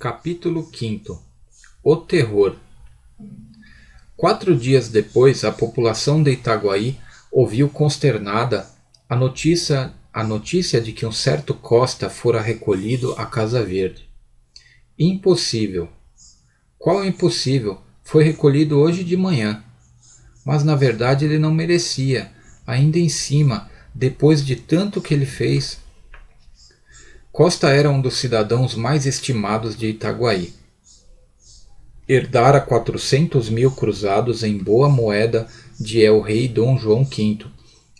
Capítulo 5. O terror. 4 dias depois, a população de Itaguaí ouviu consternada a notícia de que um certo Costa fora recolhido à Casa Verde. Impossível. Qual é impossível? Foi recolhido hoje de manhã. Mas na verdade ele não merecia. Ainda em cima, depois de tanto que ele fez. Costa era um dos cidadãos mais estimados de Itaguaí. Herdara 400 mil cruzados em boa moeda de el-rei Dom João V,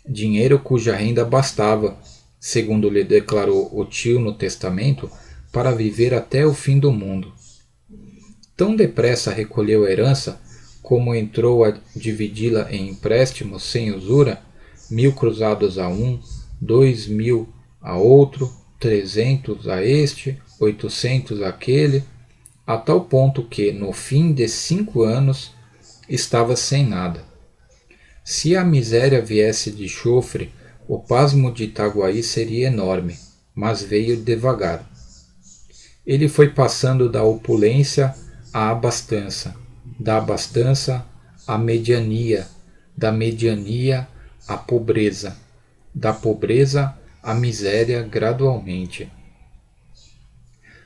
dinheiro cuja renda bastava, segundo lhe declarou o tio no testamento, para viver até o fim do mundo. Tão depressa recolheu a herança, como entrou a dividi-la em empréstimos sem usura, 1000 cruzados a um, 2000 a outro, 300 a este, 800 àquele, a tal ponto que, no fim de 5 anos, estava sem nada. Se a miséria viesse de chofre, o pasmo de Itaguaí seria enorme, mas veio devagar. Ele foi passando da opulência à abastança, da abastança à mediania, da mediania à pobreza, da pobreza à miséria gradualmente.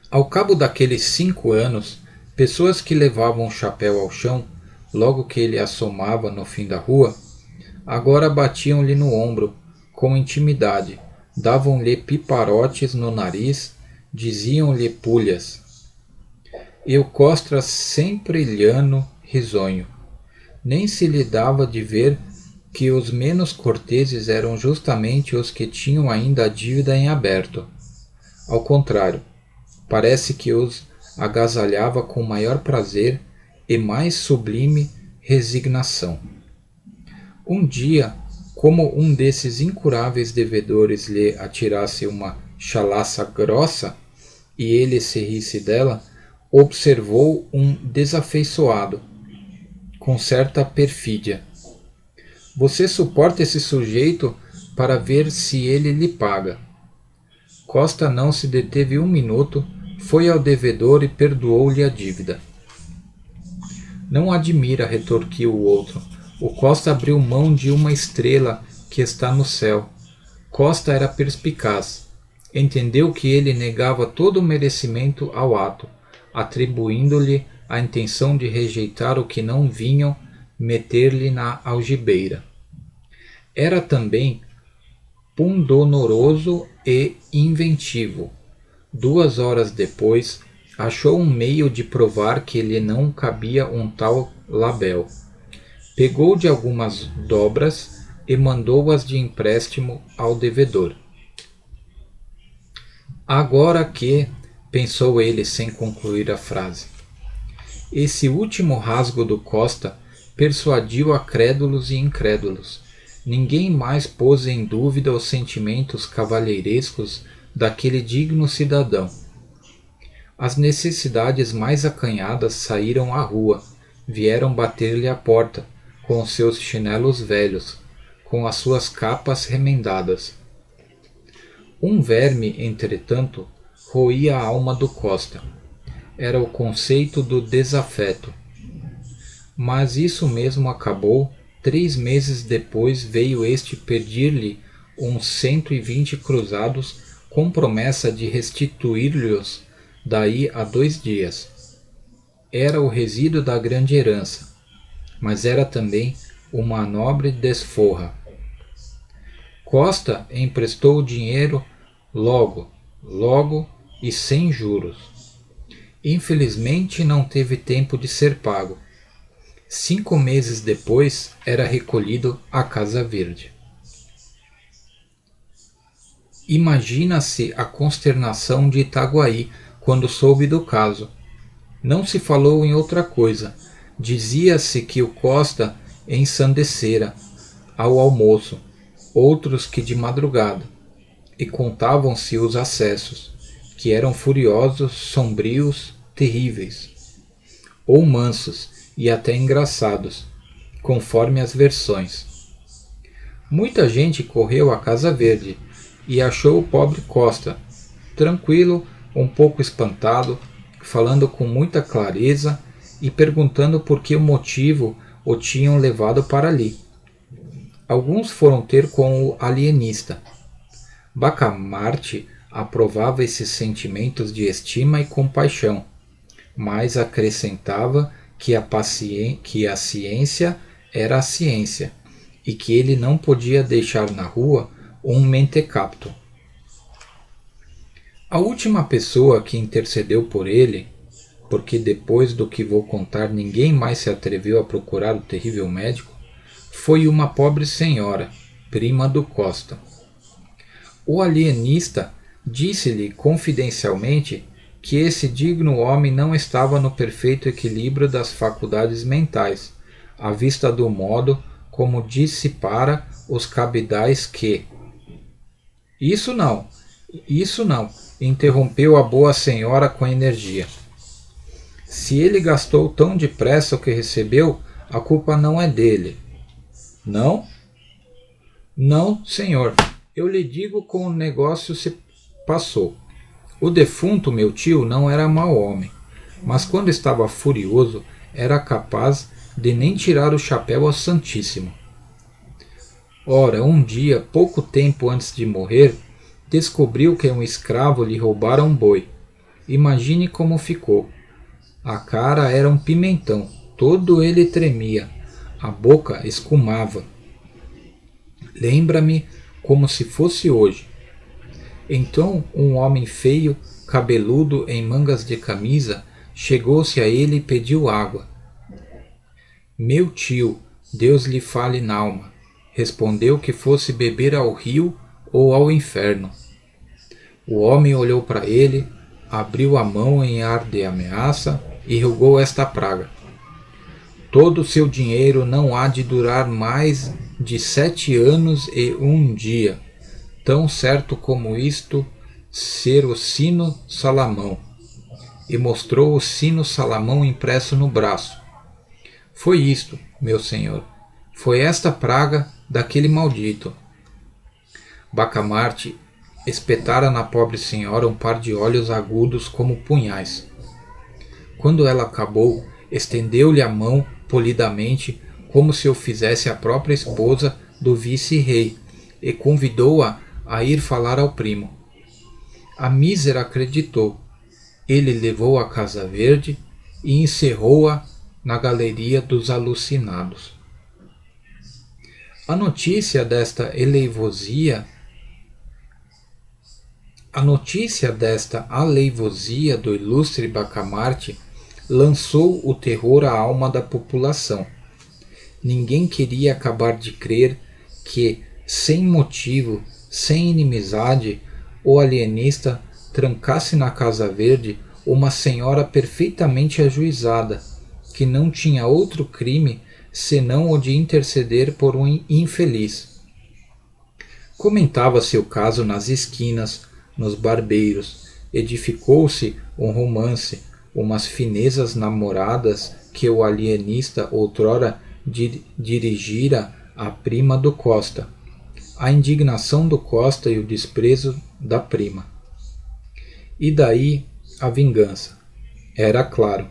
Ao cabo daqueles 5 anos, pessoas que levavam o chapéu ao chão, logo que ele assomava no fim da rua, agora batiam-lhe no ombro, com intimidade, davam-lhe piparotes no nariz, diziam-lhe pulhas. E o Costa sempre lhano, risonho. Nem se lhe dava de ver que os menos corteses eram justamente os que tinham ainda a dívida em aberto. Ao contrário, parece que os agasalhava com maior prazer e mais sublime resignação. Um dia, como um desses incuráveis devedores lhe atirasse uma chalaça grossa, e ele se risse dela, observou um desafeiçoado, com certa perfídia. Você suporta esse sujeito para ver se ele lhe paga. Costa não se deteve um minuto, foi ao devedor e perdoou-lhe a dívida. Não admira, retorquiu o outro. O Costa abriu mão de uma estrela que está no céu. Costa era perspicaz. Entendeu que ele negava todo o merecimento ao ato, atribuindo-lhe a intenção de rejeitar o que não vinham meter-lhe na algibeira. Era também pundonoroso e inventivo. 2 horas depois, achou um meio de provar que lhe não cabia um tal labéu. Pegou de algumas dobras e mandou-as de empréstimo ao devedor. Agora que, pensou ele sem concluir a frase. Esse último rasgo do Costa persuadiu a crédulos e incrédulos. Ninguém mais pôs em dúvida os sentimentos cavalheirescos daquele digno cidadão. As necessidades mais acanhadas saíram à rua, vieram bater-lhe à porta, com os seus chinelos velhos, com as suas capas remendadas. Um verme, entretanto, roía a alma do Costa. Era o conceito do desafeto. Mas isso mesmo acabou. 3 meses depois veio este pedir-lhe uns 120 cruzados com promessa de restituir-lhes daí a 2 dias. Era o resíduo da grande herança, mas era também uma nobre desforra. Costa emprestou o dinheiro logo e sem juros. Infelizmente não teve tempo de ser pago. 5 meses depois era recolhido à Casa Verde. Imagina-se a consternação de Itaguaí quando soube do caso. Não se falou em outra coisa. Dizia-se que o Costa ensandecera ao almoço, outros que de madrugada, e contavam-se os acessos, que eram furiosos, sombrios, terríveis, ou mansos e até engraçados, conforme as versões. Muita gente correu à Casa Verde e achou o pobre Costa, tranquilo, um pouco espantado, falando com muita clareza e perguntando por que o motivo o tinham levado para ali. Alguns foram ter com o alienista. Bacamarte aprovava esses sentimentos de estima e compaixão, mas acrescentava que a ciência era a ciência e que ele não podia deixar na rua um mentecapto. A última pessoa que intercedeu por ele, porque depois do que vou contar ninguém mais se atreveu a procurar o terrível médico, foi uma pobre senhora, prima do Costa. O alienista disse-lhe confidencialmente que esse digno homem não estava no perfeito equilíbrio das faculdades mentais, à vista do modo como dissipara os cabidais que... Isso não, interrompeu a boa senhora com energia. Se ele gastou tão depressa o que recebeu, a culpa não é dele. Não? Não, senhor. Eu lhe digo como o negócio se passou. O defunto, meu tio, não era mau homem, mas quando estava furioso, era capaz de nem tirar o chapéu ao Santíssimo. Ora, um dia, pouco tempo antes de morrer, descobriu que um escravo lhe roubara um boi. Imagine como ficou. A cara era um pimentão, todo ele tremia, a boca escumava. Lembra-me como se fosse hoje. Então um homem feio, cabeludo, em mangas de camisa, chegou-se a ele e pediu água. Meu tio, Deus lhe fale n'alma, respondeu que fosse beber ao rio ou ao inferno. O homem olhou para ele, abriu a mão em ar de ameaça e rogou esta praga. Todo o seu dinheiro não há de durar mais de 7 anos e 1 dia, tão certo como isto ser o sino Salamão. E mostrou o sino Salamão impresso no braço. Foi isto, meu senhor, foi esta praga daquele maldito. Bacamarte espetara na pobre senhora um par de olhos agudos como punhais. Quando ela acabou, estendeu-lhe a mão polidamente, como se o fizesse a própria esposa do vice-rei, e convidou-a a ir falar ao primo. A mísera acreditou. Ele levou-a à Casa Verde e encerrou-a na galeria dos alucinados. A notícia desta aleivosia do ilustre Bacamarte lançou o terror à alma da população. Ninguém queria acabar de crer que, sem motivo, sem inimizade, o alienista trancasse na Casa Verde uma senhora perfeitamente ajuizada, que não tinha outro crime senão o de interceder por um infeliz. Comentava-se o caso nas esquinas, nos barbeiros, edificou-se um romance, umas finezas namoradas que o alienista outrora dirigira à prima do Costa, a indignação do Costa e o desprezo da prima. E daí a vingança. Era claro.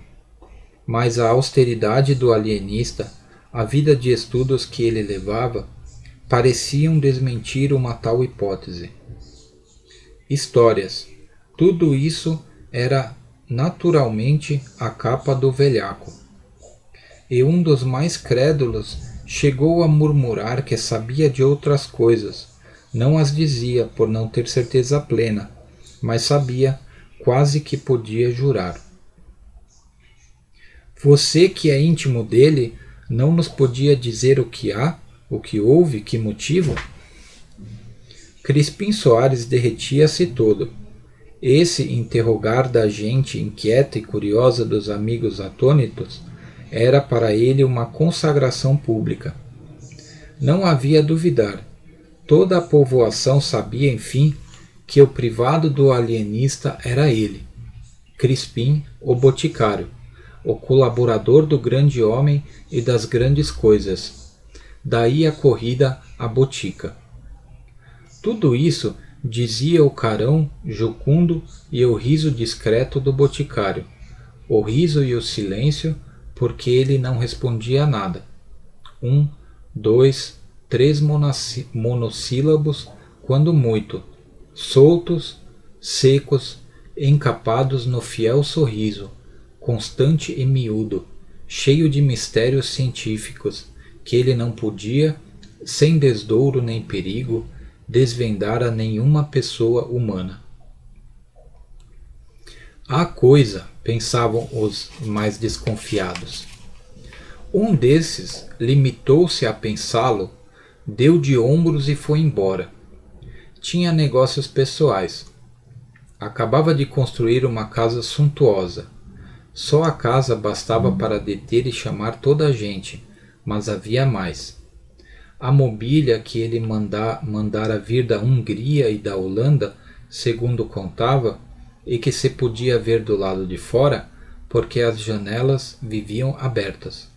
Mas a austeridade do alienista, a vida de estudos que ele levava, pareciam desmentir uma tal hipótese. Histórias. Tudo isso era naturalmente a capa do velhaco. E um dos mais crédulos chegou a murmurar que sabia de outras coisas. Não as dizia por não ter certeza plena, mas sabia, quase que podia jurar. Você que é íntimo dele, não nos podia dizer o que há, o que houve, que motivo? Crispim Soares derretia-se todo. Esse interrogar da gente inquieta e curiosa dos amigos atônitos era para ele uma consagração pública. Não havia duvidar. Toda a povoação sabia, enfim, que o privado do alienista era ele, Crispim, o boticário, o colaborador do grande homem e das grandes coisas. Daí a corrida à botica. Tudo isso dizia o carão jucundo e o riso discreto do boticário. o riso e o silêncio, porque ele não respondia a nada. 1, 2, 3 monossílabos, quando muito, soltos, secos, encapados no fiel sorriso, constante e miúdo, cheio de mistérios científicos, que ele não podia, sem desdouro nem perigo, desvendar a nenhuma pessoa humana. Há coisa, pensavam os mais desconfiados. Um desses limitou-se a pensá-lo, deu de ombros e foi embora. Tinha negócios pessoais. Acabava de construir uma casa suntuosa. Só a casa bastava para deter e chamar toda a gente, mas havia mais. A mobília que ele mandara vir da Hungria e da Holanda, segundo contava, e que se podia ver do lado de fora, porque as janelas viviam abertas.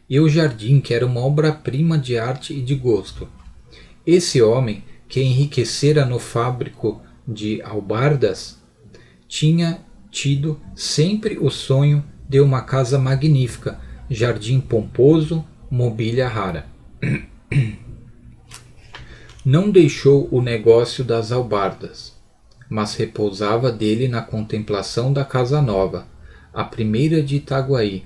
E o jardim, que era uma obra-prima de arte e de gosto. Esse homem, que enriquecera no fábrico de albardas, tinha tido sempre o sonho de uma casa magnífica, jardim pomposo, mobília rara. Não deixou o negócio das albardas, mas repousava dele na contemplação da casa nova, a primeira de Itaguaí,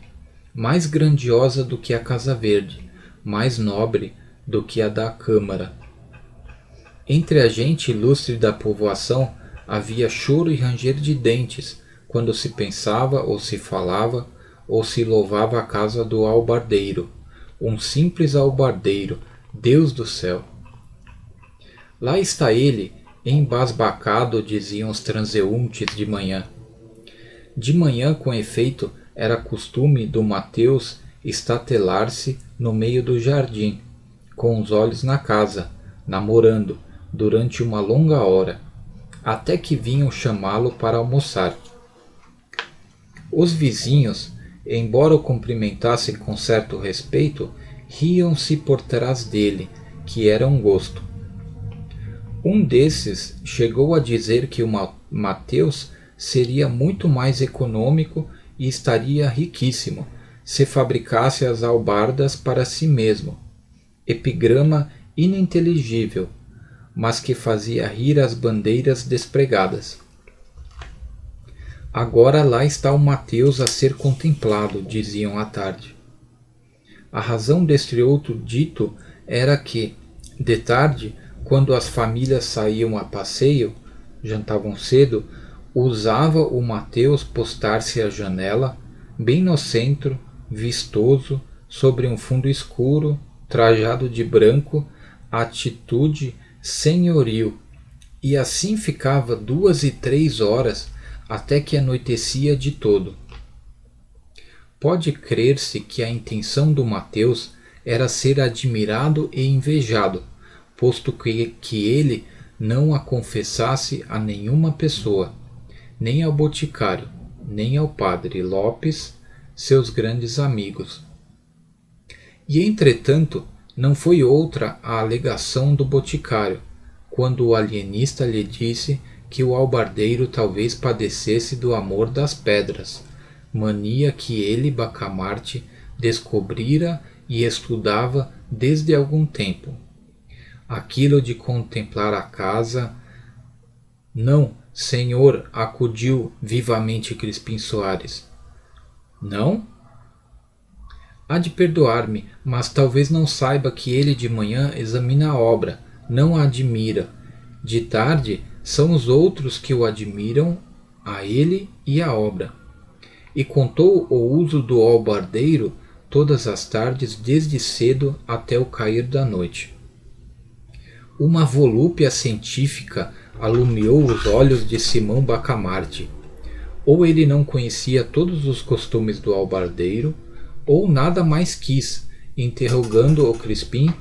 mais grandiosa do que a Casa Verde, mais nobre do que a da Câmara. Entre a gente ilustre da povoação havia choro e ranger de dentes, quando se pensava ou se falava ou se louvava a casa do albardeiro, um simples albardeiro, Deus do céu. Lá está ele, embasbacado, diziam os transeuntes de manhã. De manhã, com efeito, era costume do Mateus estatelar-se no meio do jardim, com os olhos na casa, namorando, durante uma longa hora, até que vinham chamá-lo para almoçar. Os vizinhos, embora o cumprimentassem com certo respeito, riam-se por trás dele, que era um gosto. Um desses chegou a dizer que o Mateus seria muito mais econômico e estaria riquíssimo se fabricasse as albardas para si mesmo. Epigrama ininteligível, mas que fazia rir as bandeiras despregadas. Agora lá está o Mateus a ser contemplado, diziam à tarde. A razão deste outro dito era que, de tarde, quando as famílias saíam a passeio, jantavam cedo, usava o Mateus postar-se à janela, bem no centro, vistoso, sobre um fundo escuro, trajado de branco, atitude senhoril, e assim ficava 2 e 3 horas até que anoitecia de todo. Pode crer-se que a intenção do Mateus era ser admirado e invejado, posto que ele não a confessasse a nenhuma pessoa, nem ao boticário, nem ao padre Lopes, seus grandes amigos. E entretanto, não foi outra a alegação do boticário, quando o alienista lhe disse que o albardeiro talvez padecesse do amor das pedras, mania que ele, Bacamarte, descobrira e estudava desde algum tempo. Aquilo de contemplar a casa... Não, senhor, acudiu vivamente Crispim Soares. Não? Há de perdoar-me, mas talvez não saiba que ele de manhã examina a obra, não a admira. De tarde são os outros que o admiram, a ele e a obra. E contou o uso do albardeiro todas as tardes, desde cedo até o cair da noite. Uma volúpia científica alumiou os olhos de Simão Bacamarte. Ou ele não conhecia todos os costumes do albardeiro, ou nada mais quis, interrogando o Crispim,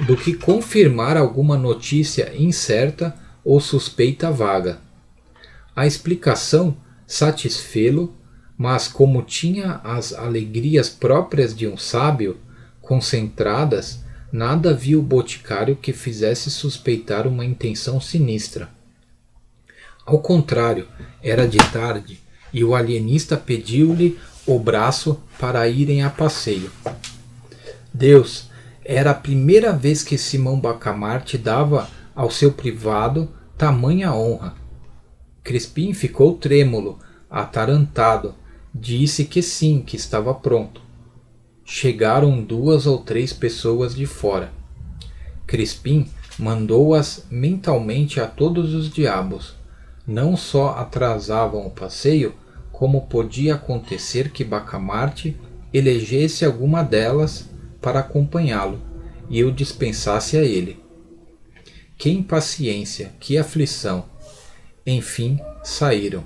do que confirmar alguma notícia incerta ou suspeita vaga. A explicação satisfê-lo, mas como tinha as alegrias próprias de um sábio, concentradas, nada viu o boticário que fizesse suspeitar uma intenção sinistra. Ao contrário, era de tarde, e o alienista pediu-lhe o braço para irem a passeio. Deus, era a primeira vez que Simão Bacamarte dava ao seu privado tamanha honra. Crispim ficou trêmulo, atarantado, disse que sim, que estava pronto. Chegaram 2 ou 3 pessoas de fora. Crispim mandou-as mentalmente a todos os diabos. Não só atrasavam o passeio, como podia acontecer que Bacamarte elegesse alguma delas para acompanhá-lo, e o dispensasse a ele. Que impaciência, que aflição! Enfim, saíram.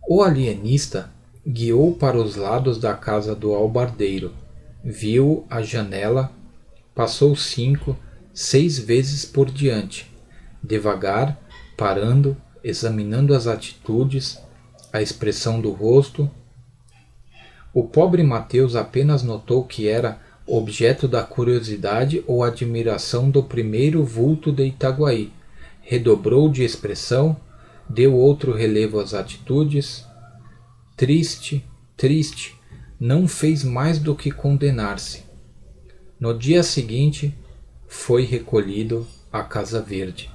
O alienista guiou para os lados da casa do albardeiro, viu a janela, passou 5, 6 vezes por diante, devagar, parando, examinando as atitudes, a expressão do rosto. O pobre Mateus apenas notou que era objeto da curiosidade ou admiração do primeiro vulto de Itaguaí. Redobrou de expressão, deu outro relevo às atitudes. Triste, triste, não fez mais do que condenar-se. No dia seguinte, foi recolhido à Casa Verde.